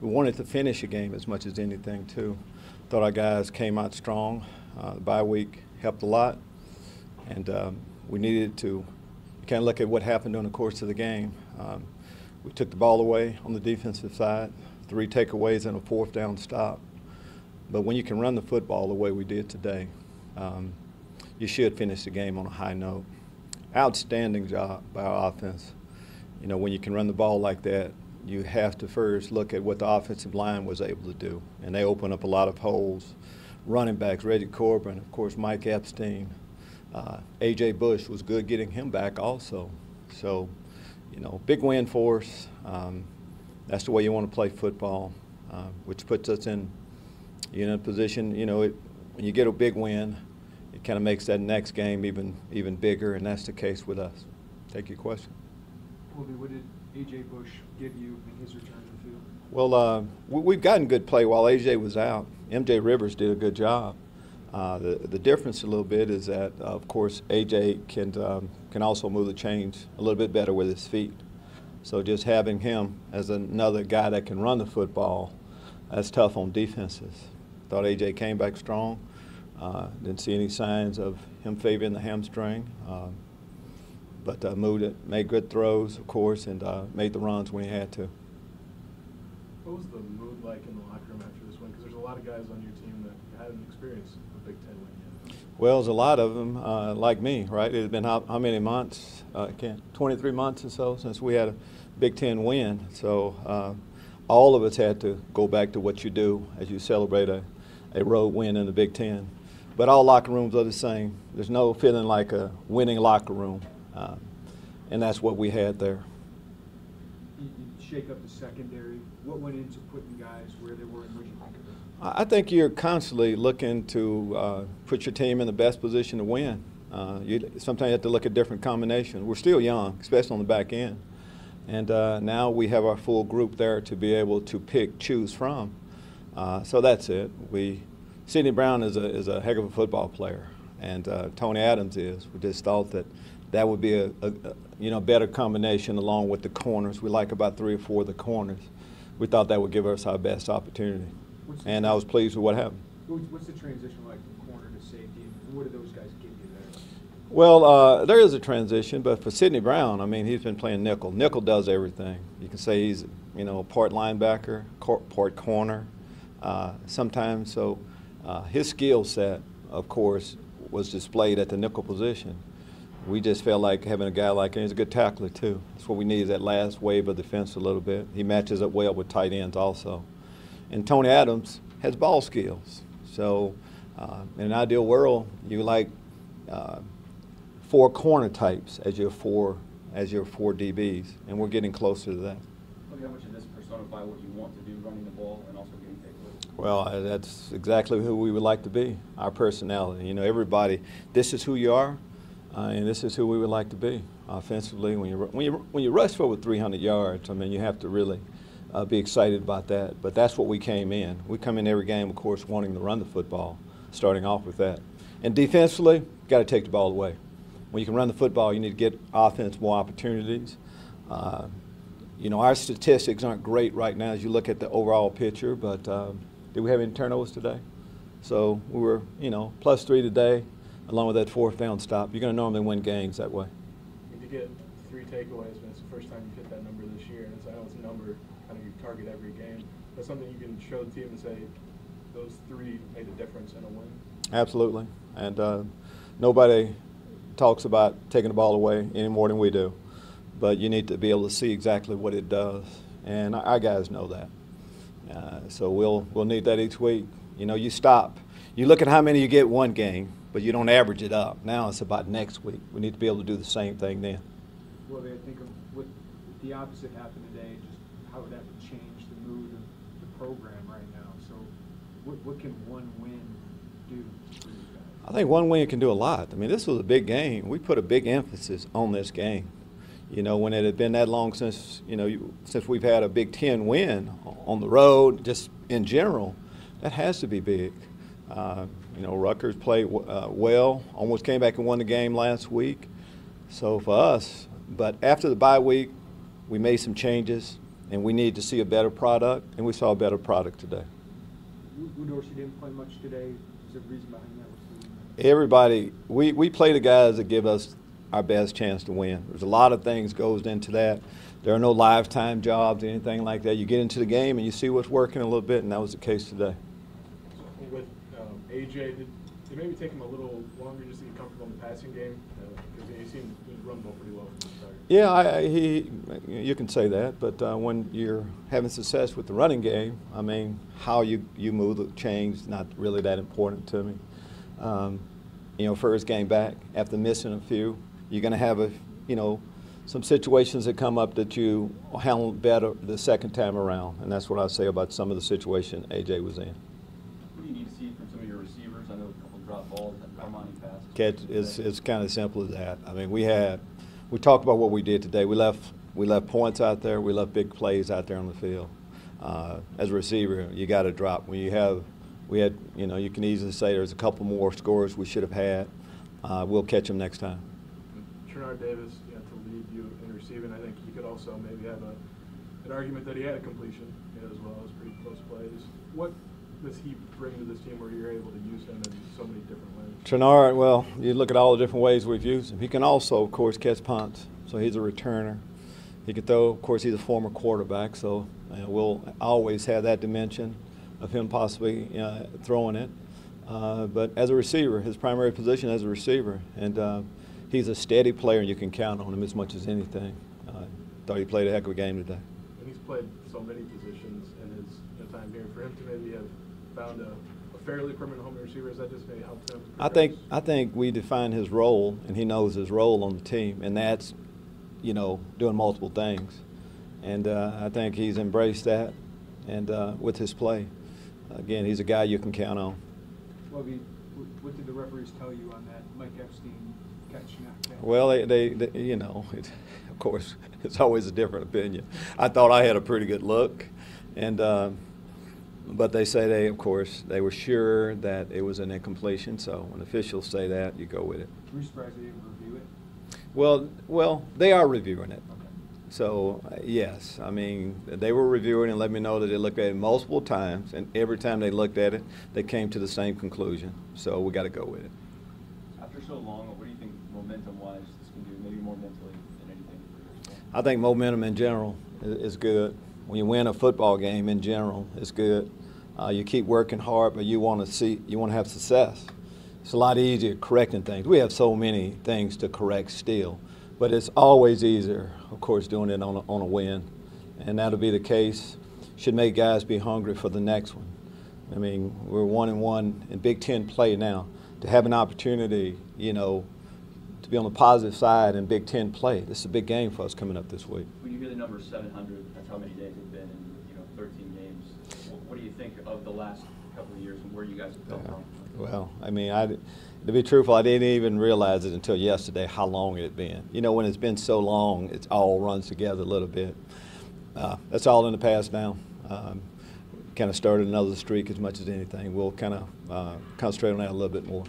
We wanted to finish a game as much as anything, too. Thought our guys came out strong. The bye week helped a lot, and we needed to kind of look at what happened during the course of the game. We took the ball away on the defensive side, 3 takeaways and a 4th down stop. But when you can run the football the way we did today, you should finish the game on a high note. Outstanding job by our offense. You know, when you can run the ball like that, you have to first look at what the offensive line was able to do. And they opened up a lot of holes. Running backs, Reggie Corbin, of course, Mike Epstein. A.J. Bush was good getting him back also. So, you know, big win for us. That's the way you want to play football, which puts us in a position, you know, when you get a big win, it kind of makes that next game even bigger, and that's the case with us. Take your question. Lovie, what did A.J. Bush give you in his return to the field? Well, we've gotten good play while A.J. was out. M.J. Rivers did a good job. The difference a little bit is that, of course, A.J. can also move the chains a little bit better with his feet. So just having him as another guy that can run the football, that's tough on defenses. Thought A.J. came back strong. Didn't see any signs of him favoring the hamstring. But moved it, made good throws, of course, and made the runs when he had to. What was the mood like in the locker room after this win? Because there's a lot of guys on your team that hadn't experienced a Big Ten win yet. Well, there's a lot of them like me, right? It's been how many months? 23 months or so since we had a Big Ten win. So all of us had to go back to what you do as you celebrate a road win in the Big Ten. But all locker rooms are the same. There's no feeling like a winning locker room. And that's what we had there. You shake up the secondary. What went into putting guys where they were, and what did you think of it? I think you're constantly looking to put your team in the best position to win. Sometimes you have to look at different combinations. We're still young, especially on the back end. And now we have our full group there to be able to choose from. So that's it. Sidney Brown is a heck of a football player, and Tony Adams is. We just thought that would be a better combination along with the corners. We like about 3 or 4 of the corners. We thought that would give us our best opportunity, and I was pleased with what happened. What's the transition like from corner to safety, and what do those guys give you there? Well, there is a transition, but for Sidney Brown, I mean, he's been playing nickel. Nickel does everything. You can say he's, part linebacker, part corner, sometimes. So his skill set, of course, was displayed at the nickel position. We just felt like having a guy like him. He's a good tackler, too. That's what we need, is that last wave of defense a little bit. He matches up well with tight ends also. And Tony Adams has ball skills. So in an ideal world, you like 4 corner types as your four DBs, and we're getting closer to that. How much does this personify what you want to do, running the ball and also getting takeaways? Well, that's exactly who we would like to be, our personality. Everybody, this is who you are. And this is who we would like to be offensively. When you rush for over 300 yards, I mean, you have to really be excited about that. But that's what we came in. We come in every game, of course, wanting to run the football, starting off with that. And defensively, got to take the ball away. When you can run the football, you need to get offense more opportunities. Our statistics aren't great right now as you look at the overall picture, but did we have any turnovers today? So we were, +3 today. Along with that 4th down stop, you're going to normally win games that way. You get 3 takeaways, but it's the first time you've hit that number this year. And I know it's a number kind of you target every game. That's something you can show the team and say those 3 made a difference in a win. Absolutely. And nobody talks about taking the ball away any more than we do. But you need to be able to see exactly what it does. And our guys know that. So we'll need that each week. You stop. You look at how many you get one game, but you don't average it up. Now it's about next week. We need to be able to do the same thing then. Well, I think of what the opposite happened today, just how that would change the mood of the program right now. So what can one win do for you guys? I think one win can do a lot. I mean, this was a big game. We put a big emphasis on this game. When it had been that long since, since we've had a Big Ten win on the road, just in general, that has to be big. Rutgers played well, almost came back and won the game last week. So for us, but after the bye week, we made some changes, and we need to see a better product, and we saw a better product today. Dorsey didn't play much today. Is there a reason behind that? Everybody, we play the guys that give us our best chance to win. There's a lot of things goes into that. There are no lifetime jobs, anything like that. You get into the game and you see what's working a little bit, and that was the case today. So with AJ, did it maybe take him a little longer just to get comfortable in the passing game? Because he seemed to run the ball pretty well from the start. Yeah, you can say that, but when you're having success with the running game, I mean, how you move the chain is not really that important to me. You know, first game back, after missing a few, you're going to have some situations that come up that you handle better the second time around, and that's what I say about some of the situation AJ was in. What do you need to see from some of your receivers? I know a couple drop balls, Armani passes. Catch, it's kind of simple as that. I mean, we talked about what we did today. We left points out there. We left big plays out there on the field. As a receiver, you got to drop. When you had, you can easily say there's a couple more scores we should have had. We'll catch them next time. Trenard Davis, to lead you in receiving, I think you could also maybe have an argument that he had a completion as well as pretty close plays. What does he bring to this team where you're able to use him in so many different ways? Trenard, well, you look at all the different ways we've used him. He can also, of course, catch punts, so he's a returner. He can throw. Of course, he's a former quarterback, so we'll always have that dimension of him possibly throwing it. But as a receiver, his primary position as a receiver, and he's a steady player, and you can count on him as much as anything. Thought he played a heck of a game today. And he's played so many positions in his time here. For him to maybe have found a fairly permanent home receiver, has that just maybe helped him? I think we define his role, and he knows his role on the team, and that's doing multiple things. And I think he's embraced that, and with his play, again, he's a guy you can count on. Lovie, what did the referees tell you on that Mike Epstein catch? Well, they of course, it's always a different opinion. I thought I had a pretty good look, and but they say of course, they were sure that it was an incompletion. So when officials say that, you go with it. Were you surprised they didn't review it? Well, they are reviewing it. Okay. So yes, I mean, they were reviewing and let me know that they looked at it multiple times, and every time they looked at it, they came to the same conclusion. So we got to go with it. After so long, what do you think momentum-wise this can do, maybe more mentally than anything for yourself? I think momentum in general is good. When you win a football game in general, it's good. You keep working hard, but you want to have success. It's a lot easier correcting things. We have so many things to correct still, but it's always easier, of course, doing it on a win, and that'll be the case. Should make guys be hungry for the next one. I mean, we're 1-1 in Big Ten play now. To have an opportunity, to be on the positive side in Big Ten play, this is a big game for us coming up this week. When you hear the number 700, that's how many days it's been in 13 games. What do you think of the last couple of years and where you guys have come from? Well, I mean, to be truthful, I didn't even realize it until yesterday how long it had been. When it's been so long, it all runs together a little bit. That's all in the past now. Kind of started another streak as much as anything. We'll kind of concentrate on that a little bit more.